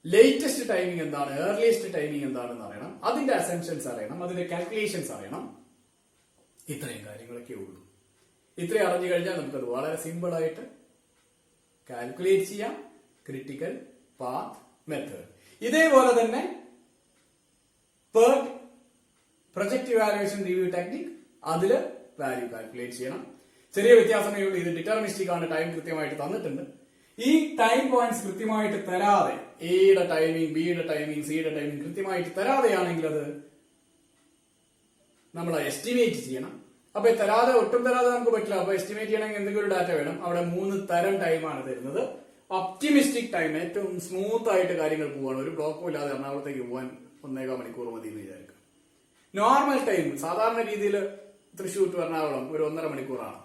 ലേറ്റസ്റ്റ് ടൈമിംഗ് എന്താണ്, ഏർലിയസ്റ്റ് ടൈമിംഗ് എന്താണെന്ന് അറിയണം, അതിന്റെ അസംഷൻസ് അറിയണം, അതിന്റെ കാൽക്കുലേഷൻസ് അറിയണം. ഇത്രയും കാര്യങ്ങളൊക്കെ ഉള്ളൂ. ഇത്രയും അറിഞ്ഞു കഴിഞ്ഞാൽ നമുക്കത് വളരെ സിമ്പിൾ ആയിട്ട് കാൽക്കുലേറ്റ് ചെയ്യാം. Critical path method. ഇതേപോലെ തന്നെ PERT project evaluation review technique, അതില് വാല്യൂ കാൽക്കുലേറ്റ് ചെയ്യണം. ചെറിയ വ്യത്യാസമേ ഉള്ളൂ. ഇത് ഡിറ്റർമിനിസ്റ്റിക് ആണ്, ടൈം കൃത്യമായിട്ട് തന്നിട്ടുണ്ട്. ഈ ടൈം പോയിന്റ്സ് കൃത്യമായിട്ട് തരാതെ, എയുടെ ടൈമിംഗ്, ബിയുടെ ടൈമിംഗ്, സിയുടെ ടൈമിംഗ് കൃത്യമായിട്ട് തരാതെയാണെങ്കിൽ അത് നമ്മൾ എസ്റ്റിമേറ്റ് ചെയ്യണം. അപ്പൊ തരാതെ, ഒട്ടും തരാതെ നമുക്ക് പറ്റില്ല. അപ്പൊ എസ്റ്റിമേറ്റ് ചെയ്യണമെങ്കിൽ എന്തെങ്കിലും ഒരു ഡാറ്റ വേണം. അവിടെ 3 തരം ടൈമാണ് തരുന്നത്. ഒപ്റ്റിമിസ്റ്റിക് ടൈം, ഏറ്റവും സ്മൂത്ത് ആയിട്ട് കാര്യങ്ങൾ പോവാണ്, ഒരു ബ്ലോക്കും ഇല്ലാതെ എറണാകുളത്തേക്ക് പോകാൻ 1.25 മണിക്കൂർ മതി എന്ന് വിചാരിക്കും. നോർമൽ ടൈം സാധാരണ രീതിയിൽ തൃശ്ശൂർ ടു എറണാകുളം ഒരു 1.5 മണിക്കൂറാണ്.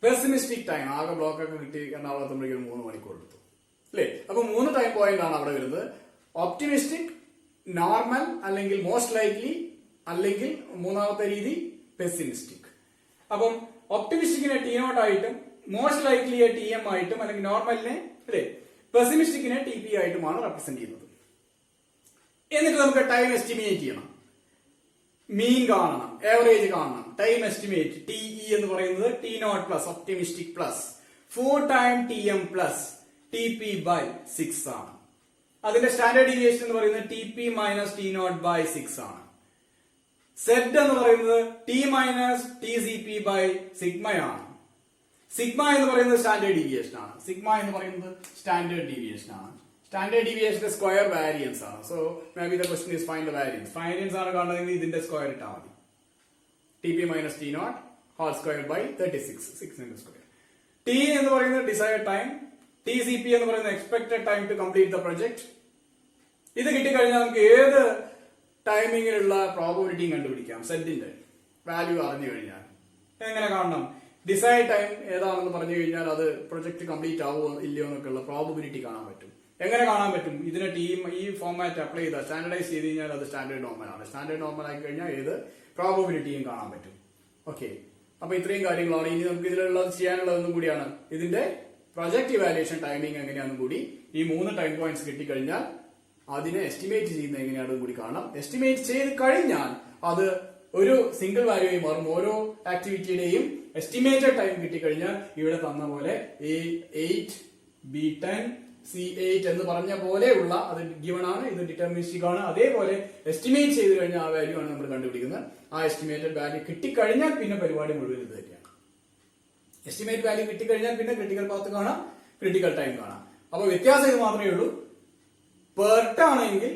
പെസിമിസ്റ്റിക് ടൈം, ആകെ ബ്ലോക്കൊക്കെ കിട്ടി എറണാകുളത്തുമ്പോഴേക്കും 3 മണിക്കൂർ എടുത്തു അല്ലേ? അപ്പൊ 3 ടൈം പോയിന്റ് ആണ് അവിടെ വരുന്നത്. ഒപ്റ്റിമിസ്റ്റിക്, നോർമൽ അല്ലെങ്കിൽ മോസ്റ്റ് ലൈക്ലി, അല്ലെങ്കിൽ മൂന്നാമത്തെ രീതി പെസിമിസ്റ്റിക്. അപ്പം ഒപ്റ്റിമിസ്റ്റിക്കിനെ T0 ആയിട്ടും മോസ്റ്റ് ലൈക്ലിയെ TM ആയിട്ടും അല്ലെങ്കിൽ നോർമലിനെ അല്ലെ പെസിമിസ്റ്റിക്കിനെ TP ആയിട്ടുമാണ് റെപ്രസെന്റ് ചെയ്യുന്നത്. എന്നിട്ട് നമുക്ക് ടൈം എസ്റ്റിമേറ്റ് ചെയ്യണം, മീൻ കാണണം, ആവറേജ് കാണണം. ടൈം എസ്റ്റിമേറ്റ് TE എന്ന് പറയുന്നത് T0 plus optimistic plus 4 time TM plus TP by 6 ആണ്. അതിന്റെ സ്റ്റാൻഡേർഡ് ഡീവിയേഷൻ എന്ന് പറയുന്നത് TP മൈനസ് T0 ബൈ 6 ആണ്. സെറ്റ് എന്ന് പറയുന്നത് T മൈനസ് TCP ബൈ സിഗ്മയാണ്. സിഗ്മ എന്ന് പറയുന്നത് സ്റ്റാൻഡേർഡ് ഡീവിയേഷൻ ആണ്. സിഗ്മ എന്ന് പറയുന്നത് സ്റ്റാൻഡേർഡ് ഡീവിയേഷൻ ആണ്. സ്റ്റാൻഡേർഡ് ഡീവിയേഷന്റെ സ്ക്വയർ വാരിയൻസ് ആണ്. So may be the question is find the variance. Variance ആണ് കാണുന്നതെങ്കിൽ ഇതിന്റെ സ്ക്വയർ ഇട്ടാൽ മതി. TP minus T0 whole square by 36, 6 square. T എന്ന് പറയുന്നത് ഡിസൈർഡ് ടൈം, TCP എന്ന് പറയുന്നത് expected time to complete the project. ഇത് കിട്ടിക്കഴിഞ്ഞാൽ നമുക്ക് ഏത് ടൈമിങ്ങിലുള്ള പ്രോബബിലിറ്റിയും കണ്ടുപിടിക്കാം. സെറ്റിന്റെ വാല്യൂ അറിഞ്ഞു കഴിഞ്ഞാൽ എങ്ങനെ കാണണം? ഡിസൈഡ് ടൈം ഏതാണെന്ന് പറഞ്ഞു കഴിഞ്ഞാൽ അത് പ്രൊജക്ട് കംപ്ലീറ്റ് ആവുമോ ഇല്ലയോ എന്നൊക്കെയുള്ള പ്രോബബിലിറ്റി കാണാൻ പറ്റും. എങ്ങനെ കാണാൻ പറ്റും? ഇതിനെ ഈ ഫോർമാറ്റ് അപ്ലൈ ചെയ്താൽ, സ്റ്റാൻഡർഡൈസ് ചെയ്ത് കഴിഞ്ഞാൽ അത് സ്റ്റാൻഡേർഡ് നോർമൽ ആണ്. സ്റ്റാൻഡേർഡ് നോർമൽ ആയി കഴിഞ്ഞാൽ ഏത് പ്രോബബിലിറ്റിയും കാണാൻ പറ്റും. ഓക്കെ, അപ്പൊ ഇത്രയും കാര്യങ്ങളാണ്. ഇനി നമുക്ക് ഇതിലുള്ളത് ചെയ്യാനുള്ളതൊന്നും കൂടിയാണ് ഇതിന്റെ പ്രൊജക്ട് ഇവാലുവേഷൻ ടൈമിംഗ് എങ്ങനെയാണെന്നും കൂടി. ഈ 3 ടൈം പോയിന്റ്സ് കിട്ടിക്കഴിഞ്ഞാൽ അതിനെ എസ്റ്റിമേറ്റ് ചെയ്യുന്നത് എങ്ങനെയാണെന്നും കൂടി കാണാം. എസ്റ്റിമേറ്റ് ചെയ്ത് കഴിഞ്ഞാൽ അത് ഒരു സിംഗിൾ വാല്യൂ ആയി മാറും. ഓരോ ആക്ടിവിറ്റിയുടെയും എസ്റ്റിമേറ്റഡ് ടൈം കിട്ടിക്കഴിഞ്ഞാൽ ഇവിടെ തന്ന പോലെ A8, B10, C8 എന്ന് പറഞ്ഞ പോലെയുള്ള അത് ഗിവൺ ആണ്. ഇത് ഡിറ്റർമിനിസ്റ്റിക് ആണ്. അതേപോലെ എസ്റ്റിമേറ്റ് ചെയ്ത് കഴിഞ്ഞാൽ ആ വാല്യൂ ആണ് നമ്മൾ കണ്ടുപിടിക്കുന്നത്. ആ എസ്റ്റിമേറ്റഡ് വാല്യൂ കിട്ടിക്കഴിഞ്ഞാൽ പിന്നെ പരിപാടി മുഴുവൻ ഇത് തന്നെയാണ്. എസ്റ്റിമേറ്റ് വാല്യൂ കിട്ടിക്കഴിഞ്ഞാൽ പിന്നെ ക്രിട്ടിക്കൽ പാത്ത് കാണാം, ക്രിട്ടിക്കൽ ടൈം കാണാം. അപ്പൊ വ്യത്യാസം ഇത് മാത്രമേ ഉള്ളൂ. PERT ആണെങ്കിൽ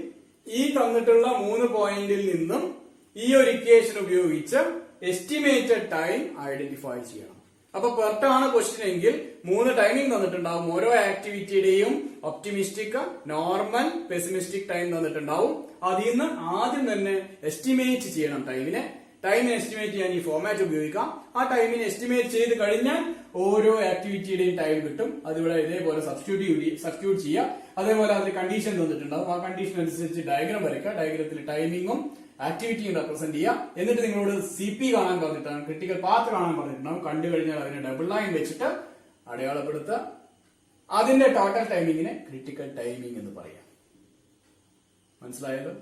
ഈ തന്നിട്ടുള്ള 3 പോയിന്റിൽ നിന്നും ഈ ഒരു ഇക്വേഷൻ ഉപയോഗിച്ച് എസ്റ്റിമേറ്റഡ് ടൈം ഐഡന്റിഫൈ ചെയ്യണം. അപ്പൊ PERT ആണ് ക്വസ്റ്റ്യൻ എങ്കിൽ 3 ടൈമിംഗ് തന്നിട്ടുണ്ടാവും. ഓരോ ആക്ടിവിറ്റിയുടെയും ഒപ്റ്റിമിസ്റ്റിക്, നോർമൽ, പെസിമിസ്റ്റിക് ടൈം തന്നിട്ടുണ്ടാവും. അതിൽ നിന്ന് ആദ്യം തന്നെ എസ്റ്റിമേറ്റ് ചെയ്യണം ടൈമിനെ. ടൈമിനെ എസ്റ്റിമേറ്റ് ചെയ്യാൻ ഈ ഫോർമാറ്റ് ഉപയോഗിക്കാം. ആ ടൈമിനെ എസ്റ്റിമേറ്റ് ചെയ്ത് കഴിഞ്ഞാൽ ഓരോ ആക്ടിവിറ്റിയുടെയും ടൈം കിട്ടും. അതിവിടെ ഇതേപോലെ സബ്സ്റ്റിറ്റ്യൂട്ട് ചെയ്യുക. അതേപോലെ അതിന് കണ്ടീഷൻ തന്നിട്ടുണ്ടാവും. ആ കണ്ടീഷൻ അനുസരിച്ച് ഡയഗ്രാം വരയ്ക്കുക. ഡയഗ്രത്തിൽ ടൈമിങ്ങും ആക്ടിവിറ്റിയും റെപ്രസെന്റ് ചെയ്യുക. എന്നിട്ട് നിങ്ങളോട് CP കാണാൻ പറഞ്ഞിട്ടാണ്, ക്രിട്ടിക്കൽ പാത്ത് കാണാൻ പറഞ്ഞിട്ടുണ്ടാവും. കണ്ടു കഴിഞ്ഞാൽ അതിനെ ഡബിൾ ലൈൻ വെച്ചിട്ട് അടയാളപ്പെടുത്തുക. അതിന്റെ ടോട്ടൽ ടൈമിങ്ങിനെ ക്രിട്ടിക്കൽ ടൈമിംഗ് എന്ന് പറയാം. മനസ്സിലായല്ലോ?